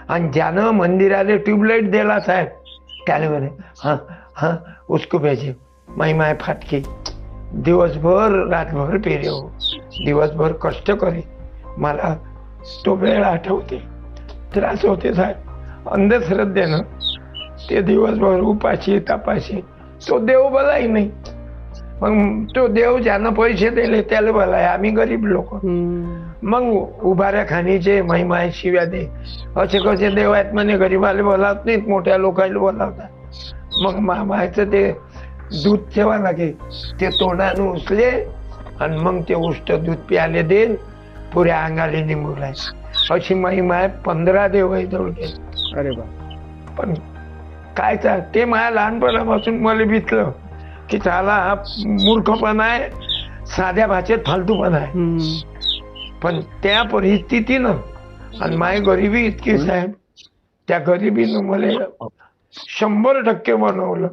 आणि ज्यानं मंदिराला ट्यूबलाइट दिला साहेब त्याने म्हणे हाँ हाँ उसको भेजे माई माय फाटकी दिवसभर रातभर पेरे हो दिवसभर कष्ट करे मला तो वेळ आठवते त्रास होते साहेब अंधश्रद्धेनं ते दिवसभर उपाशी तपाशी तो देव भलाही नाही मग तो देव ज्यानं पैसे दिले त्याला भलाय आम्ही गरीब लोक मग उभाऱ्या खाणीचे महिमाय शिव्या दे असे कसे देव आहेत म्हणे गरीबाला बोलावत नाहीत मोठ्या लोकांना बोलावतात मग मामाचं ते दूध ठेवा लागे ते तोंडानं उचले आणि मग ते उष्ट दूध प्याले देन पुऱ्या अंगाले निघूलाय अशी महिमा 15 देव आहे जवळ गेले. अरे बा. पण काय ते माझ्या लहानपणापासून मला भितलं की त्याला हा मूर्खपणा आहे साध्या भाषेत फालतूपणा आहे. पण त्या परिस्थितीनं आणि माझी गरिबी इतकी साहेब त्या गरिबीनं मला 100% बनवलं.